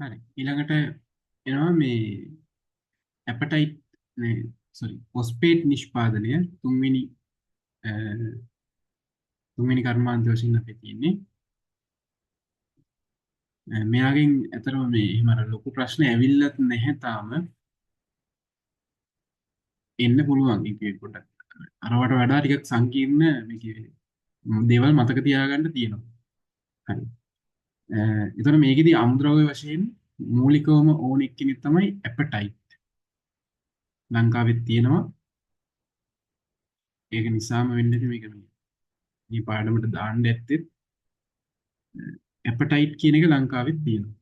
හරි. ඊළඟට එනවා මේ ඇපටයිට් නේ සෝරි ෆොස්ෆේට් නිෂ්පාදනය අ, තුන්වෙනි කර්මාන්තය වශයෙන් අපේ තියෙන්නේ. මෙයාගෙන් ඇතරම මේ එහෙම අර ලොකු ප්‍රශ්න ඇවිල්ලත් නැහැ තාම. එන්න පුළුවන් ඒකේ පොඩ්ඩක්. අරවට වඩා ටිකක් සංකීර්ණ මේකේ දේවල් මතක තියාගන්න තියෙනවා. හරි. එතකොට මේකෙදි අමුද්‍රව්‍ය වශයෙන් මූලිකවම ඕන එක්කෙනෙක් තමයි ඇපටයිට්. ලංකාවෙත් තියෙනවා. ඒක නිසාම වෙන්න ඇති මේක මේ පාඩමට දාන්න ඇත්තෙත් ඇපටයිට් කියන එක ලංකාවෙත් තියෙනවා.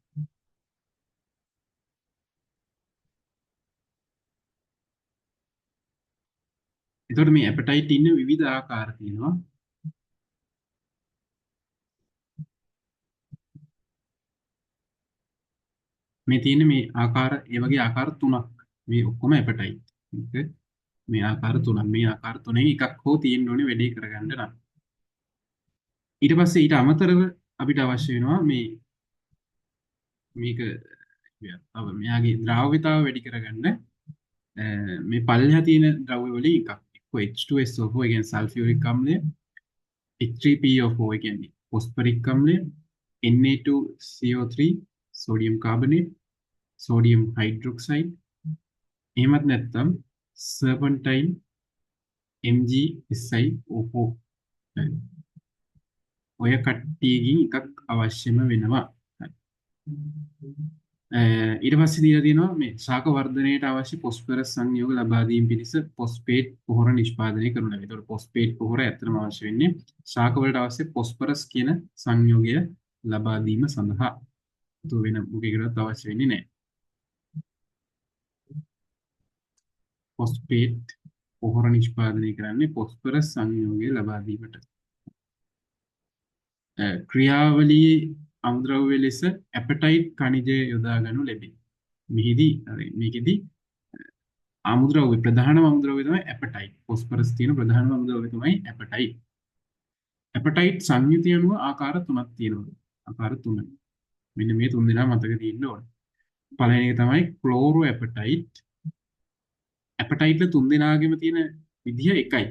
එතකොට මේ ඇපටයිට් ඉන්න විවිධ ආකාර තියෙනවා. මේ තියෙන මේ ආකාර ඒ වගේ ආකාර තුනක්. මේ ඔක්කොම ඇපටයිට්. මේ ආකාර තුනක්. මේ ආකාර තුනෙන් එකක් හෝ තියෙන්න ඕනේ වැඩේ කරගන්න නම්. ඊට පස්සේ ඊට අමතරව අපිට අවශ්‍ය වෙනවා මේක මෙයාගේ ද්‍රාව්‍යතාව වැඩි කරගන්න මේ පල්ලෙහා තියෙන ද්‍රව්‍ය වලින් එකක්. එක්ක H2SO4 ඒ කියන්නේ සල්ෆියුරික් අම්ලය, H3PO4 ඒ කියන්නේ ෆොස්ෆරික් අම්ලය, Na2CO3 sodium carbonate, sodium hydroxide, එහෙමත් නැත්නම් සර්පන්ටයින් MgSiO4. ඔය කට්ටියකින් එකක් අවශ්‍යම වෙනවා. ඊට පස්සේ දීලා තියෙනවා මේ ශාක වර්ධනයට අවශ්‍ය ෆොස්ෆරස් සංයෝග ලබා දීම පිණිස ෆොස්ෆේට් පොහොර නිෂ්පාදනය කරනවා. ඒතකොට ෆොස්ෆේට් පොහොර ඇත්තටම අවශ්‍ය වෙන්නේ ශාක වලට අවශ්‍ය ෆොස්ෆරස් කියන සංයෝගය ලබා දීම සඳහා. ඒක වෙන මොකෙකටවත් අවශ්‍ය වෙන්නේ නැහැ. ෆොස්ෆේට් පොහොර නිෂ්පාදනය කරන්නේ ෆොස්ෆරස් සංයෝගය ලබා දීමට. ක්‍රියාවලියේ අමුද්‍රව්‍ය ලෙස ඇපටයිට් කණිජය යොදා ගනු ලැබේ. මේකෙදි අමුද්‍රව්‍ය ප්‍රධානම අමුද්‍රව්‍ය තමයි ඇපටයිට්. ෆොස්ෆරස් තියෙන ප්‍රධානම අමුද්‍රව්‍ය තමයි ඇපටයිට්. ඇපටයිට් සංයුතිය අනුව ආකාර තුනක් තියෙනවා. ආකාර තුනක්. මෙන්න මේ තුන් දෙනා මතක තියෙන්න ඕනේ. පළවෙනි එක තමයි ක්ලෝරෝ ඇපටයිට්. ඇපටයිට් තුන් දෙනාගෙම තියෙන විදිහ එකයි.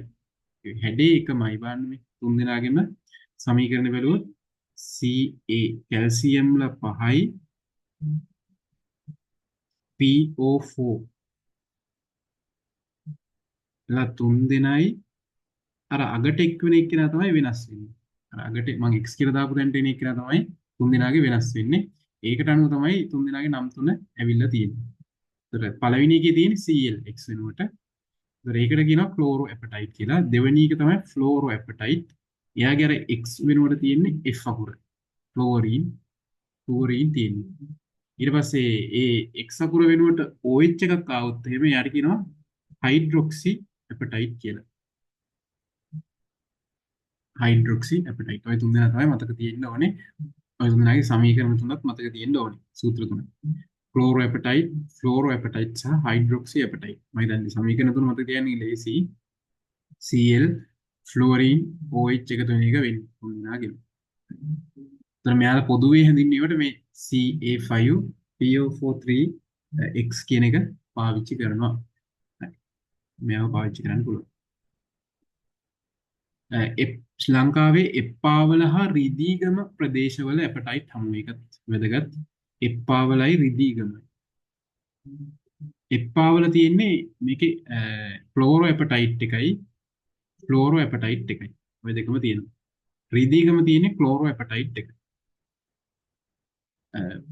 හැඩේ එකමයි බලන්න මේ තුන් දෙනාගෙම සමීකරණ බැලුවොත් Ca කැල්සියම් ල 5යි PO4 ල 3 දෙනයි අර අගට එක් වෙන එක්කෙනා තමයි වෙනස් වෙන්නේ. අර අගට මම x කියලා දාපු තැනට එන එක්කෙනා තමයි තුන් දෙනාගේ වෙනස් වෙන්නේ. ඒකට අනුව තමයි තුන් දෙනාගේ නම් තුන ඇවිල්ලා තියෙන්නේ. ඒතර පළවෙනි එකේ තියෙන Cl x වෙනුවට. ඒතර ඒකට කියනවා ක්ලෝරෝ ඇපටයිට් කියලා. දෙවෙනි එක තමයි ෆ්ලෝරෝ ඇපටයිට්. එයාගේ අර x වෙනුවට තියෙන්නේ F අකුර. ෆ්ලෝරීන් තියෙන්නේ. ඊට පස්සේ ඒ x අකුර වෙනුවට OH එකක් ආවොත් එහෙම යාට කියනවා හයිඩ්‍රොක්සි ඇපටයිට් කියලා. හයිඩ්‍රොක්සි ඇපටයිට්. ඔය තුන් දෙනා තමයි මතක තියෙන්න ඕනේ. ඔය තුන් දෙනාගේ සමීකරණ තුනත් මතක තියෙන්න ඕනේ. සූත්‍ර තුන. ක්ලෝරෝ ඇපටයිට්, ෆ්ලෝරෝ ඇපටයිට් සහ හයිඩ්‍රොක්සි ඇපටයිට්. මම හිතන්නේ සමීකරණ තුන මතක තියාගන්න ලේසි. Cl ෆ්ලෝරීන් OH එකතු වෙන එක වෙන්නේ තුන් දෙනාගෙම. එතන මෙයාලා පොදුවේ හැඳින්වීමට මේ Ca5PO43 X කියන එක පාවිච්චි කරනවා. මේව පාවිච්චි කරන්න පුළුවන්. ලංකාවේ එප්පාවල හා රිදීගම ප්‍රදේශවල ඇපටයිට් හමු එකත් වැදගත්. එප්පාවලයි රිදීගමයි. එප්පාවල තියෙන්නේ මේකේ ෆ්ලෝරෝ ඇපටයිට් එකයි ෆ්ලෝරෝ ඇපටයිට් එකයි. ඔය දෙකම තියෙනවා. රිදීගම තියෙන්නේ ක්ලෝරෝ ඇපටයිට් එක.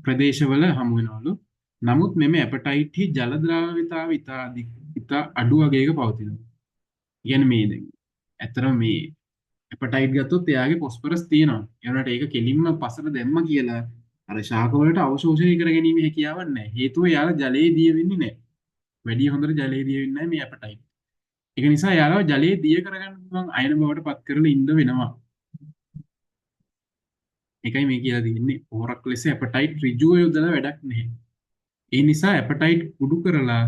ප්‍රදේශවල හමු වෙනවලු. නමුත් මෙම ඇපටයිට් හි ජල ද්‍රාව්‍යතාව ඉතා අඩු වගේක පවතිනවා. කියන්නේ මේ දැන් ඇත්තටම මේ ඇපටයිට් ගත්තොත් එයාගේ ෆොස්ෆරස් තියෙනවා. ඒ වුණාට ඒක කෙලින්ම පසට දැම්ම කියලා අර ශාක වලට අවශෝෂණය කර ගැනීම හැකියාවක් නැහැ. හේතුව යාලා ජලයේ දිය වෙන්නේ නැහැ. වැඩි හොඳට ජලයේ දිය වෙන්නේ නැහැ මේ ඇපටයිට්. ඒක නිසා යාලා ජලයේ දිය කරගන්න පුළුවන් අයන බවට පත් කරලා ඉන්න වෙනවා. ඒකයි මේ කියලා තියෙන්නේ. පොහොරක් ලෙස ඇපටයිට් ඍජුව යොදලා වැඩක් නැහැ. ඒ නිසා ඇපටයිට් කුඩු කරලා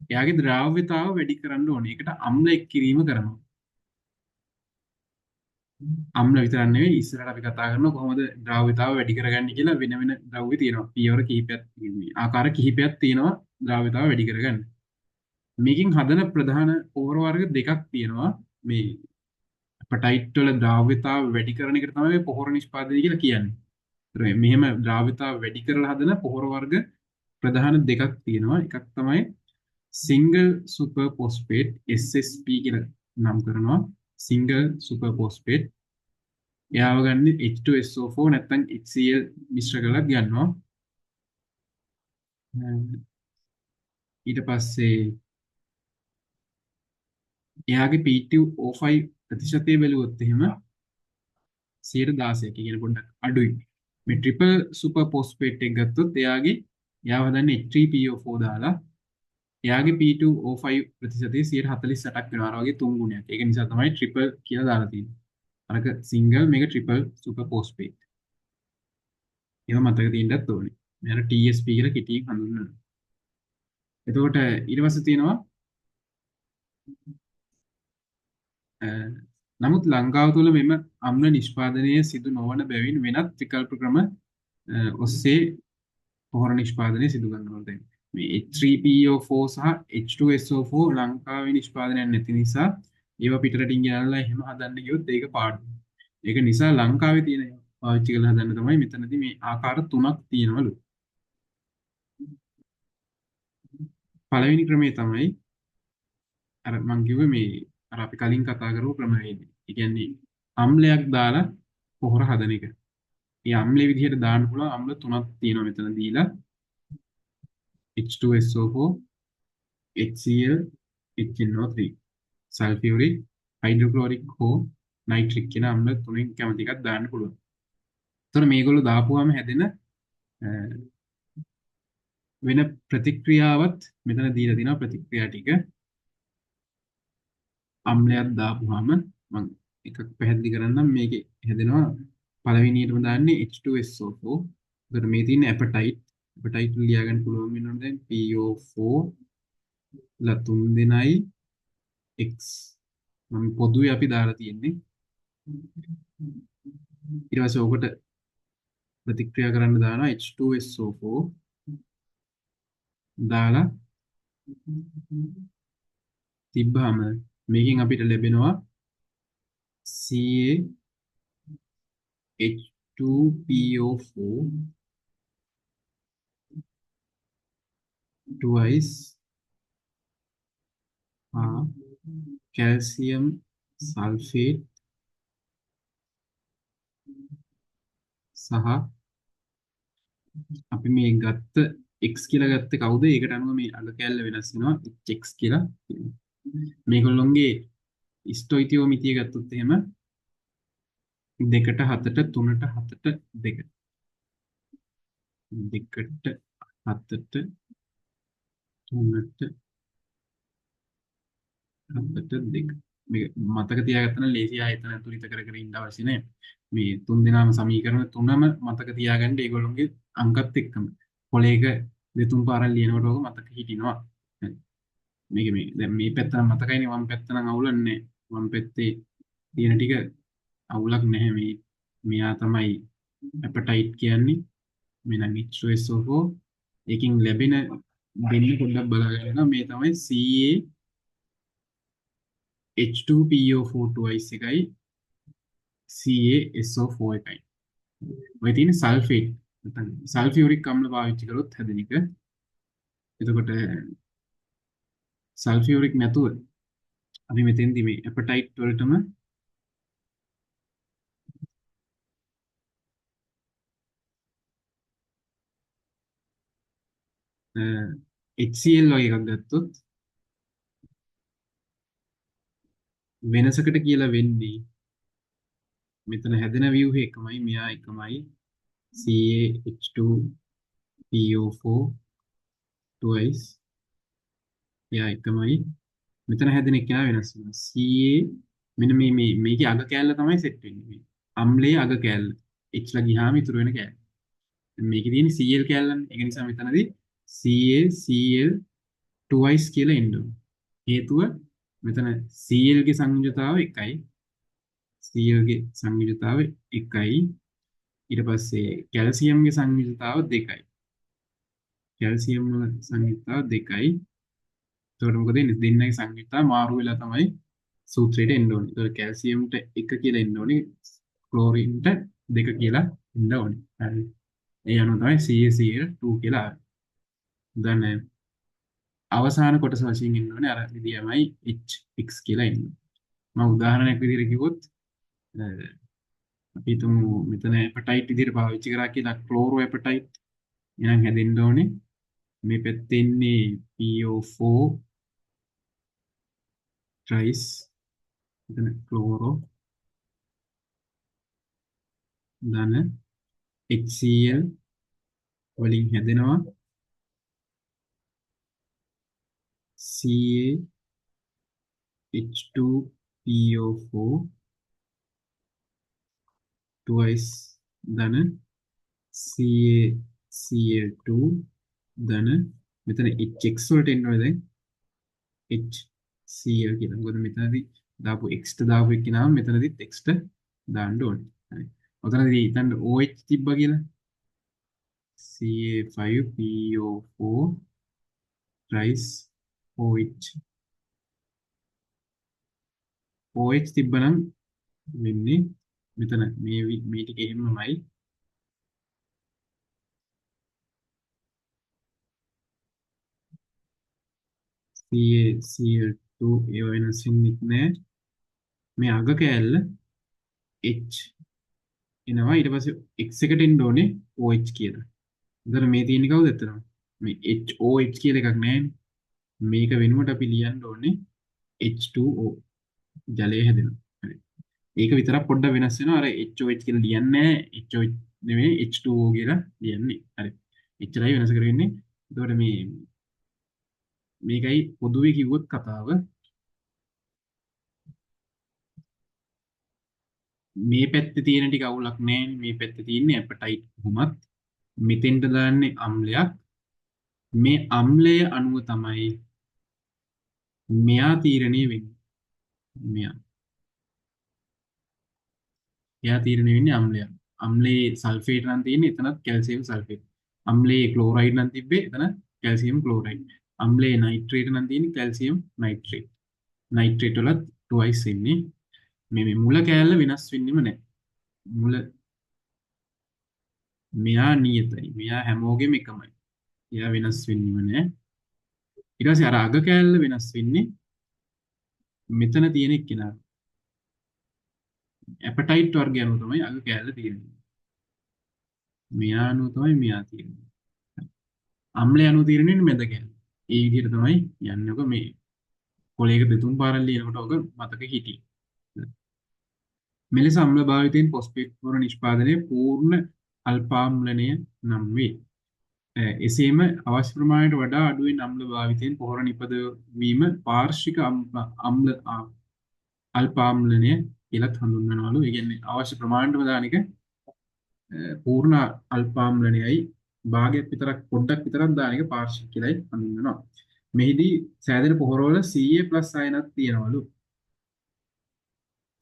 එයාගේ ද්‍රාව්‍යතාව වැඩි කරන්න ඕනේ. ඒකට අම්ල එක් කිරීම කරනවා. අම්ල විතරක් නෙවෙයි ඉස්සරහට අපි කතා කරනවා කොහොමද ද්‍රව්‍යතාව වැඩි කරගන්නේ කියලා වෙන වෙන ද්‍රව්‍ය තියෙනවා. පියවර කිහිපයක් තියෙනවා. ආකාර කිහිපයක් තියෙනවා ද්‍රව්‍යතාව වැඩි කරගන්න. මේකෙන් හදන ප්‍රධාන පොහොර වර්ග දෙකක් තියෙනවා. මේ අපටයිට් වල ද්‍රව්‍යතාව වැඩි කරන එකට තමයි මේ පොහොර නිෂ්පාදනය කියලා කියන්නේ. මෙහෙම ද්‍රාවිතාව වැඩි කරලා හදන පොහොර වර්ග ප්‍රධාන දෙකක් තියෙනවා. එකක් තමයි සිංගල් සුපර් ෆොස්ෆේට් SSP කියලා නම් කරනවා. Single super phosphate. එයාව ගන්න H2SO4 නැත්නම් HCl මිශ්‍ර කරලා ගන්නවා. ඊට පස්සේ එයාගේ P2O5 ප්‍රතිශතය බැලුවොත් එහෙම 16%. කියන පොඩ්ඩක් අඩුයි. මේ ට්‍රිපල් සුපර් ෆොස්ෆේට් එක ගත්තොත් එයාව හදන්නේ H3PO4 දාලා එයාගේ P2O5 ප්‍රතිශතය 48%ක් වෙනවා. අර වගේ තුන් ගුණයක්. ඒක නිසා තමයි ට්‍රිපල් කියලා දාලා තියෙන්නේ. අරක සිංගල් මේක ට්‍රිපල් සුපර් ෆොස්ෆේට්. ඒවා මතක තියෙන්නත් ඕනේ. මෙයාට TSP කියලා කෙටියෙන් හඳුන්වනවා. එතකොට ඊට පස්සේ තියෙනවා නමුත් ලංකාව තුළ මෙම අම්ල නිෂ්පාදනය සිදු නොවන බැවින් වෙනත් විකල්ප ක්‍රම ඔස්සේ පොහොර නිෂ්පාදනය සිදු කරනවා. දැන් මේ H3PO4 සහ H2SO4 ලංකාවේ නිෂ්පාදනයක් නැති නිසා ඒවා පිටරටින් ගෙනල්ලා එහෙම හදන්න ගියොත් ඒක පාඩුයි. ඒක නිසා ලංකාවේ තියෙන පාවිච්චි කරලා හදන්න තමයි මෙතනදී මේ ආකාර තුනක් තියෙනවලු. පළවෙනි ක්‍රමය තමයි අර මං කිව්වේ මේ අර අපි කලින් කතා කරපු ක්‍රමවේදය. ඒ කියන්නේ අම්ලයක් දාලා පොහොර හදන එක. ඒ අම්ලේ විදිහට දාන්න පුළුවන් අම්ල තුනක් තියෙනවා මෙතන දීලා H2SO4 HCl HNO3 sulphuric hydrochloric හෝ නයිට්‍රික් කියන අම්ල තුනෙන් කැමති එකක් දාන්න පුළුවන්. ඒතර මේගොල්ලෝ දාපුවාම හැදෙන වෙන ප්‍රතික්‍රියාවත් මෙතන දීලා තියෙනවා ප්‍රතික්‍රියා ටික. අම්ලයක් දාපුවාම මම එකක් පැහැදිලි කරන්නම් මේකේ හැදෙනවා පළවෙනියටම දාන්නේ H2SO4. ඒතර මේ තියෙන ඇපටයිට් ලියා ගන්න පුළුවන් වෙනවා දැන් PO4 ලා 3 දෙනයි X මම පොදුවේ අපි දාලා තියෙන්නේ ඊට පස්සේ ඔකට ප්‍රතික්‍රියා කරන්න දානවා H2SO4 දාලා තිබ්බහම මේකෙන් අපිට ලැබෙනවා CaH2PO4 twice calcium sulfate සහ අපි මේ ගත්ත x කියලා ගත්තේ කවුද? ඒකට අනුව මේ අග කැල්ල වෙනස් වෙනවා hx කියලා. මේගොල්ලොන්ගේ ස්ටොයිකියෝමිතිය ගත්තොත් එහෙම 2ට 7ට 3ට 7ට 2 2ට 7ට 3ට 7ට 2 මේ මතක තියාගත්තන ලේසි ආයතන ඇතුළත කර කර ඉන්න අවශ්‍ය නැහැ. මේ තුන් දෙනාම සමීකරණ තුනම මතක තියාගන්න ඒගොල්ලොන්ගේ අංකත් එක්කම පොලේක දෙතුන් පාරක් ලියනකොට ඔක මතක හිටිනවා. මේක මේ දැන් මේ පැත්ත නම් මතකයිනේ වම් පැත්ත නම් අවුලන්නේ වම් පැත්තේ තියෙන ටික අවුලක් නැහැ මේ මෙයා තමයි ඇපටයිට් කියන්නේ මේ නම් H2SO4 එකකින් ලැබෙන දෙන්න පොඩ්ඩක් බලා ගන්න මේ තමයි CaH2PO4 twice එකයි CaSO4 එකයි ඔය තියෙන සල්ෆේට් නැත්නම් සල්ෆියුරික් අම්ල පාවිච්චි කරොත් හැදෙන එක එතකොට සල්ෆියුරික් නැතුව අපි මෙතෙන්දි මේ ඇපටයිට් වලටම HCl වගේ එකක් ගත්තොත් වෙනසකට කියලා වෙන්නේ මෙතන හැදෙන view එකමයි මෙයා එකමයි CaH2PO4 twice එයා එකමයි මෙතන හැදෙන එක වෙනස් වෙනවා Ca මෙන්න මේකේ අග කෑල්ල තමයි සෙට් වෙන්නේ මේ අම්ලයේ අග කෑල්ල H ලා ගියාම ඉතුරු වෙන කෑල්ල මේකේ තියෙන Cl කෑල්ලනේ ඒක නිසා මෙතනදී CaCl twice කියලා එන්න ඕනේ හේතුව මෙතන Cl ගේ සංයුජතාව එකයි Cl ගේ සංයුතියතාවය 1යි. ඊට පස්සේ කැල්සියම් ගේ සංයුතියතාව 2යි. කැල්සියම් වල සංයුතියතාව 2යි. එතකොට මොකද වෙන්නේ? දෙන්නගේ සංයුතියතාව මාරු වෙලා තමයි සූත්‍රයට එන්න ඕනේ. එතකොට කැල්සියම්ට 1 කියලා එන්න ඕනේ. ක්ලෝරින්ට 2 කියලා එන්න ඕනේ. හරි. ඒ අනුව තමයි CaCl2 කියලා ආවේ. දැන් අවසාන කොටස වශයෙන් එන්න ඕනේ අර විදියමයි HX කියලා එන්න. මම උදාහරණයක් විදිහට කිව්වොත් අපි හිතමු මෙතන ඇපටයිට් විදිහට පාවිච්චි කරා කියලා ක්ලෝරෝ ඇපටයිට්. එහෙනම් හැදෙන්න ඕනේ මේ පැත්තේ ඉන්නේ PO4 ට්‍රයිස් එතන ක්ලෝරෝ ධන HCl වලින් හැදෙනවා CaH2PO4 twice ධන CaCl2 ධන මෙතන HX වලට එන්න ඕනේ දැන් HCl කියලා. මොකද මෙතනදී දාපු X ට දාපු එක නම මෙතනදිත් X ට දාන්න ඕනේ. හරි. ඔතනදී හිතන්න OH තිබ්බා කියලා. Ca5PO4 thrice OH. OH තිබ්බනම් වෙන්නේ මෙතන මේ ටික එහෙමමයි. CaCl2 ඒව වෙනස් වෙන්නේ නැහැ. මේ අග කෑල්ල H එනවා ඊට පස්සේ X එකට එන්න ඕනේ OH කියලා. එතන මේ තියෙන්නේ කවුද එතන? මේ HOH කියලා එකක් නැහැ. මේක වෙනුවට අපි ලියන්න ඕනේ H2O. ජලය හැදෙනවා. හරි. ඒක විතරක් පොඩ්ඩක් වෙනස් වෙනවා. අර HOH කියලා ලියන්නේ නැහැ. HOH නෙමෙයි H2O කියලා ලියන්නේ. හරි. එච්චරයි වෙනස කරන්නේ. එතකොට මේකයි පොදුවේ කිව්වොත් කතාව මේ පැත්තේ තියෙන ටික අවුලක් නැහැ. මේ පැත්තේ තියෙන්නේ ඇපටයිට් කොහොමත් මෙතෙන්ට දාන්නේ අම්ලයක්. මේ අම්ලය අණුව තමයි මෙයා තීරණය වෙන්නේ. එයා තීරණය වෙන්නේ අම්ලය. අම්ලයේ සල්ෆේට් නම් තියෙන්නේ එතනත් කැල්සියම් සල්ෆේට්. අම්ලයේ ක්ලෝරයිඩ් නම් තිබ්බේ එතන කැල්සියම් ක්ලෝරයිඩ්. අම්ලයේ නයිට්‍රේට් නම් තියෙන්නේ කැල්සියම් නයිට්‍රේට්. නයිට්‍රේට් වලත් ට්වයිස් ඉන්නේ. මේ මුල කෑල්ල වෙනස් වෙන්නෙම නැහැ. මුල මෙයා නියතයි. මෙයා හැමෝගෙම එකමයි. එයා වෙනස් වෙන්නෙම නැහැ. ඊට පස්සේ අර අග කෑල්ල වෙනස් වෙන්නේ මෙතන තියෙන එක්කෙනා. ඇපටයිට් වර්ගය අනුව තමයි අග කෑල්ල තියෙන්නේ. මෙයා අනුව තමයි මෙයා තියෙන්නේ. අම්ලය අනුව තීරණය වෙන්නේ මැද කෑල්ල. ඒ විදිහට තමයි යන්නේ. ඔක මේ කොලයක දෙතුන් පාරක් ලියනකොට ඔක මතක හිටියේ. මෙලෙස අම්ල භාවිතයෙන් පොස්පේට් පොහොර නිෂ්පාදනය පූර්ණ අල්පාම්ලනය නම් වේ. එසේම අවශ්‍ය ප්‍රමාණයට වඩා අඩුවෙන් අම්ල භාවිතයෙන් පොහොර නිපදවීම පාර්ශ්වික අල්පාම්ලනය කියලත් හඳුන්වනවලු. ඒ කියන්නේ අවශ්‍ය ප්‍රමාණයටම දාන එක පූර්ණ අල්පාම්ලනයයි භාගයක් විතරක් පොඩ්ඩක් විතරක් දාන එක පාර්ශ්වික කියලායි හඳුන්වනවා. මෙහිදී සෑදෙන පොහොරවල Ca+ අයනක් තියෙනවලු.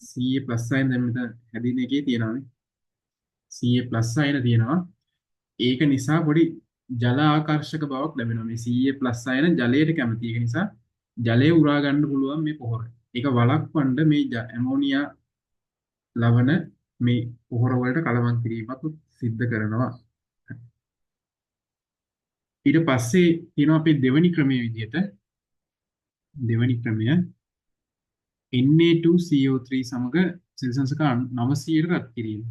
Ca+ අයන දැන් මෙතන හැදින එකේ තියෙනවානේ. Ca+ අයන තියෙනවා. ඒක නිසා පොඩි ජල ආකර්ෂක බවක් ලැබෙනවා. මේ Ca+ අයන ජලයට කැමති. ඒක නිසා ජලය උරා ගන්න පුළුවන් මේ පොහොර. ඒක වළක්වන්න මේ ඇමෝනියා ලවණ මේ පොහොර වලට කලවම් කිරීමක් සිද්ධ කරනවා. ඊට පස්සේ තියෙනවා අපේ දෙවැනි ක්‍රමයේ විදිහට දෙවැනි ක්‍රමය Na2CO3 සමග සෙල්සියස් 900ට රත් කිරීම.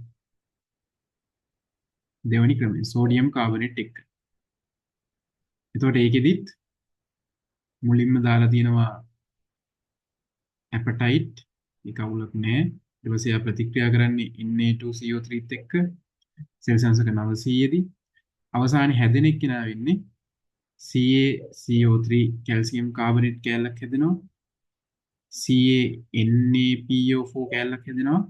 දෙවැනි ක්‍රමය සෝඩියම් කාබනේට් එක්ක. එතකොට ඒකෙදිත් මුලින්ම දාලා තියෙනවා ඇපටයිට් ඒක අවුලක් නෑ. ඊට පස්සේ ආ ප්‍රතික්‍රියා කරන්නේ Na2CO3ත් එක්ක සෙල්සියස් 900 දී අවසානයේ හැදෙන එක්කෙනා වෙන්නේ CaCO3 කැල්සියම් කාබනේට් කෑල්ලක් හැදෙනවා. CaNaPO4 කෑල්ලක් හැදෙනවා.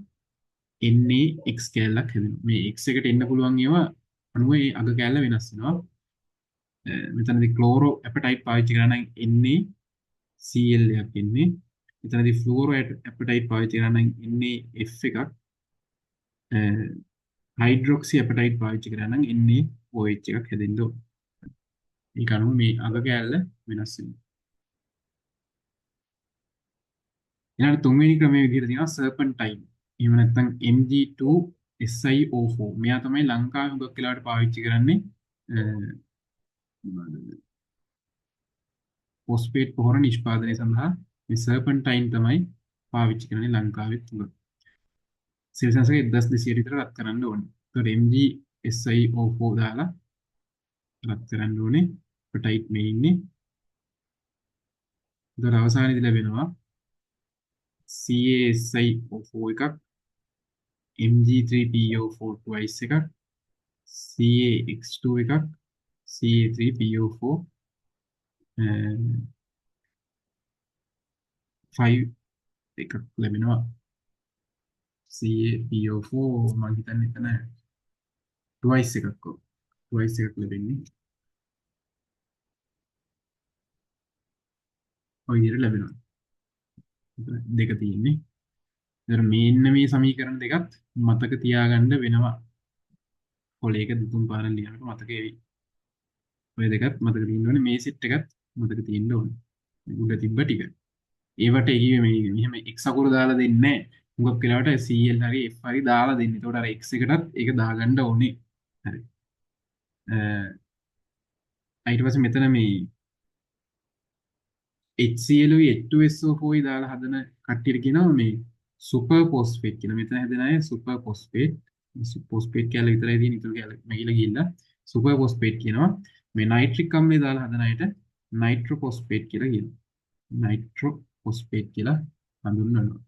NaX කෑල්ලක් හැදෙනවා. මේ X එකට එන්න පුළුවන් ඒවා අණුව ඒ අග කෑල්ල වෙනස් වෙනවා. මෙතනදී ක්ලෝරෝ ඇපටයිට් පාවිච්චි කරා නම් NaCl එකක් එන්නේ. එතනදී ෆ්ලුවරෝ ඇපටයිට් පාවිච්චි කරා නම් එන්නේ F එකක්. හයිඩ්‍රොක්සි ඇපටයිට් පාවිච්චි කරා නම් එන්නේ OH එකක් හැදෙන්න ඕන. ඒක අනුව මේ අග කෑල්ල වෙනස් වෙනවා. ඊළඟ තුන්වෙනි ක්‍රමයේ විදිහට තියෙනවා සර්පන්ටයින්. එහෙම නැත්නම් Mg2SiO4. මෙයා තමයි ලංකාවේ හුඟක් වෙලාවට පාවිච්චි කරන්නේ ෆොස්ෆේට් පොහොර නිෂ්පාදනය සඳහා මේ සර්පන්ටයින් තමයි පාවිච්චි කරන්නේ ලංකාවෙත් හුඟක්. සෙල්සියස් එක 1200 විතර රත් කරන්න ඕනේ. ඒතකොට MgSiO4 දාලා රත් කරන්න ඕනේ. ඇපටයිට් මේ ඉන්නේ. ඒතකොට අවසානයේදී ලැබෙනවා CaSiO4 එකක්, Mg3PO4 twice එකක්, CaX2 එකක්, Ca3PO4 5 එකක් ලැබෙනවා. CaPO4 මම හිතන්නේ එතන twice එකක් twice එකක් ලැබෙන්නේ. ඔය විදිහට ලැබෙනවා. දෙක තියෙන්නේ. ඒතර මේන්න මේ සමීකරණ දෙකත් මතක තියාගන්න වෙනවා. කොලේක දුතුන් පාරක් ලියනකොට මතක වෙවි. ඔය දෙකත් මතක තියෙන්න ඕනේ. මේ සෙට් එකත් මතක තියෙන්න ඕනේ. උඩ තිබ්බ ටික. ඒවට කිව්වේ මේ මෙහෙම x අකුර දාලා දෙන්නේ නැහැ. හුඟක් වෙලාවට CL හරි F හරි දාලා දෙන්නේ. ඒතකොට අර x එකටත් ඒක දාගන්න ඕනේ. හරි. ඊට පස්සේ මෙතන මේ HClුයි H2SO4යි දාලා හදන කට්ටියට කියනවා මේ සුපර් ෆොස්ෆේට් කියලා. මෙතන හැදෙන අය සුපර් ෆොස්ෆේට්. ෆොස්ෆේට් කැලේ විතරයි තියෙන. ඊටු කැලේ මෙගිලා ගිහිල්ලා සුපර් ෆොස්ෆේට් කියනවා. මේ නයිට්‍රික් අම්ලය දාලා හදන අයට නයිට්‍රෝ ෆොස්ෆේට් කියලා කියනවා. නයිට්‍රෝ ෆොස්ෆේට් කියලා හඳුන්වනවා.